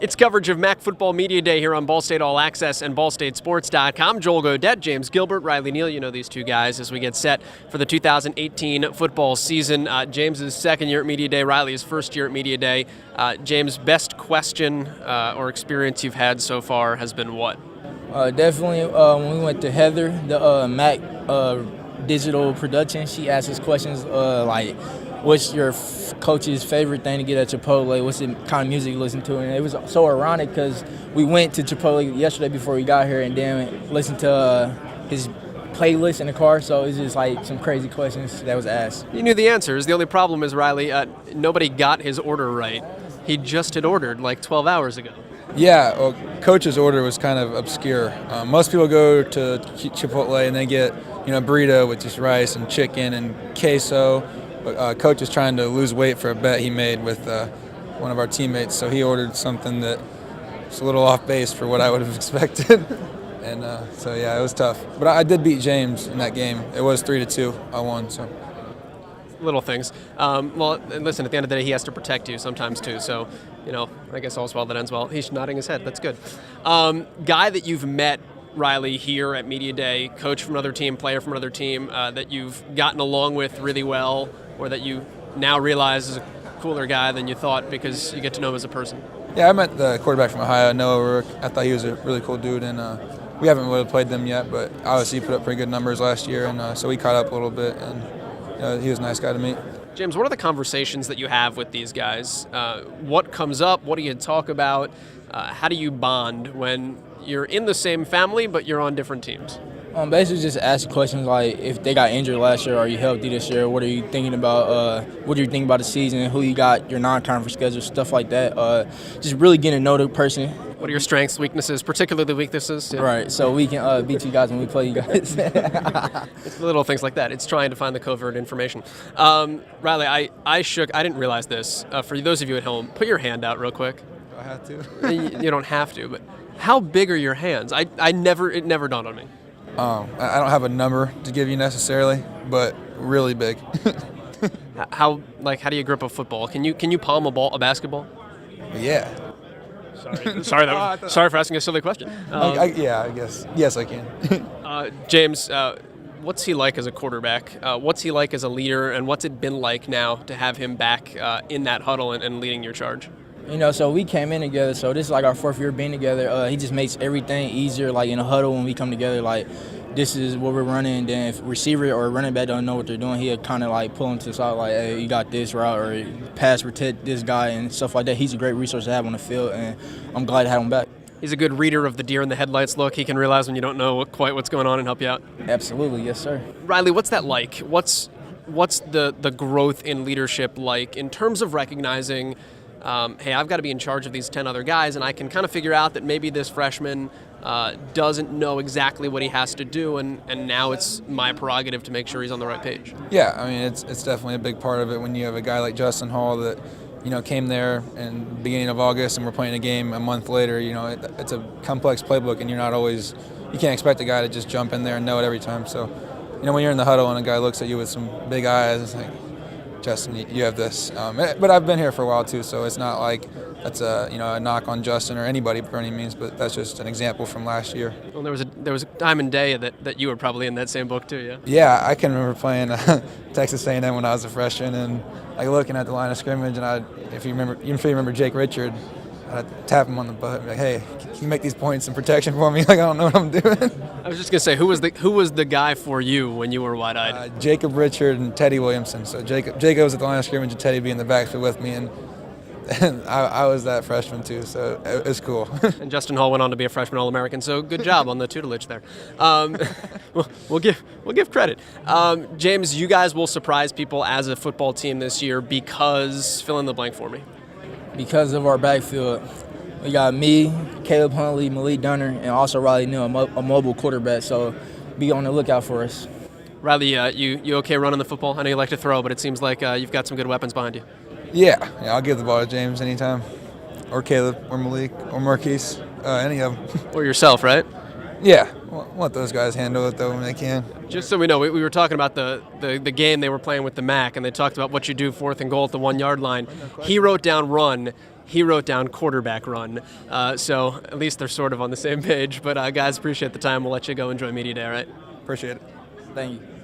It's coverage of MAC Football Media Day here on Ball State All Access and BallStateSports.com. Joel Godet, James Gilbert, Riley Neal, you know these two guys as we get set for the 2018 football season. James's second year at Media Day, Riley's first year at Media Day. James, best question or experience you've had so far has been what? Definitely when we went to Heather, the MAC digital production, she asked us questions like, what's your coach's favorite thing to get at Chipotle? What's the kind of music you listen to? And it was so ironic because we went to Chipotle yesterday before we got here and then listened to his playlist in the car. So it's just like some crazy questions that was asked. You knew the answers. The only problem is, Riley, nobody got his order right. He just had ordered like 12 hours ago. Yeah, well, Coach's order was kind of obscure. Most people go to Chipotle and they get, burrito with just rice and chicken and queso. But Coach is trying to lose weight for a bet he made with one of our teammates, so he ordered something that was a little off base for what I would have expected. And so yeah, it was tough. But I did beat James in that game. It was 3-2. I won. So. Little things. Well, and listen, at the end of the day, he has to protect you sometimes too. So, I guess all's well that ends well. He's nodding his head. That's good. Guy that you've met, Riley, here at Media Day, coach from another team, player from another team, that you've gotten along with really well, or that you now realize is a cooler guy than you thought because you get to know him as a person? Yeah, I met the quarterback from Ohio, Noah Rourke. I thought he was a really cool dude, and we haven't really played them yet, but obviously he put up pretty good numbers last year, and so we caught up a little bit, and he was a nice guy to meet. James, what are the conversations that you have with these guys? What comes up? What do you talk about? How do you bond when you're in the same family but you're on different teams? Basically just ask questions like if they got injured last year, are you healthy this year? What are you thinking about? What do you think about the season? Who you got, your non-conference schedule, stuff like that. Just really getting to know the person. What are your strengths, weaknesses, particularly weaknesses? Yeah. Right, so we can beat you guys when we play you guys. It's little things like that. It's trying to find the covert information. Riley, I didn't realize this. For those of you at home, put your hand out real quick. Do I have to? You don't have to, but how big are your hands? It never dawned on me. I don't have a number to give you necessarily, but really big. How do you grip a football? Can you palm a basketball? Yeah. Sorry for asking a silly question. I guess. Yes, I can. James, what's he like as a quarterback? What's he like as a leader? And what's it been like now to have him back in that huddle and leading your charge? So we came in together, so this is like our fourth year being together. He just makes everything easier, like in a huddle when we come together, like this is what we're running, and then if receiver or running back don't know what they're doing, he'll kind of like pull them to the side, like, hey, you got this route, or pass protect this guy and stuff like that. He's a great resource to have on the field, and I'm glad to have him back. He's a good reader of the deer in the headlights look. He can realize when you don't know quite what's going on and help you out. Absolutely, yes, sir. Riley, what's that like? What's the growth in leadership like in terms of recognizing, hey, I've got to be in charge of these 10 other guys, and I can kind of figure out that maybe this freshman doesn't know exactly what he has to do, and now it's my prerogative to make sure he's on the right page. Yeah, I mean, it's definitely a big part of it when you have a guy like Justin Hall that, came there in the beginning of August and we're playing a game a month later. It's a complex playbook, and you can't expect a guy to just jump in there and know it every time. So, when you're in the huddle and a guy looks at you with some big eyes, it's like, Justin, you have this. But I've been here for a while too, so it's not like that's a knock on Justin or anybody by any means. But that's just an example from last year. Well, there was a time and day that you were probably in that same book too, yeah. Yeah, I can remember playing Texas A&M when I was a freshman, and looking at the line of scrimmage, and if you remember Jake Richard, I'd tap him on the butt and be like, hey, can you make these points in protection for me? I don't know what I'm doing. I was just going to say, who was the guy for you when you were wide-eyed? Jacob Richard and Teddy Williamson. So Jacob was at the line of scrimmage and Teddy be in the backfield with me, and I was that freshman too, so it was cool. And Justin Hall went on to be a freshman All-American, so good job on the tutelage there. We'll give credit. James, you guys will surprise people as a football team this year because, fill in the blank for me. Because of our backfield, we got me, Caleb Huntley, Malik Dunner, and also Riley Neal, a mobile quarterback, so be on the lookout for us. Riley, you okay running the football? I know you like to throw, but it seems like you've got some good weapons behind you. Yeah, I'll give the ball to James anytime, or Caleb, or Malik, or Marquise, any of them. Or yourself, right? Yeah, let those guys handle it though when they can. Just so we know, we were talking about the game they were playing with the MAC, and they talked about what you do 4th and goal at the 1 yard line. He wrote down run. He wrote down quarterback run. So at least they're sort of on the same page. But guys, appreciate the time. We'll let you go enjoy media day. All right. Appreciate it. Thank you.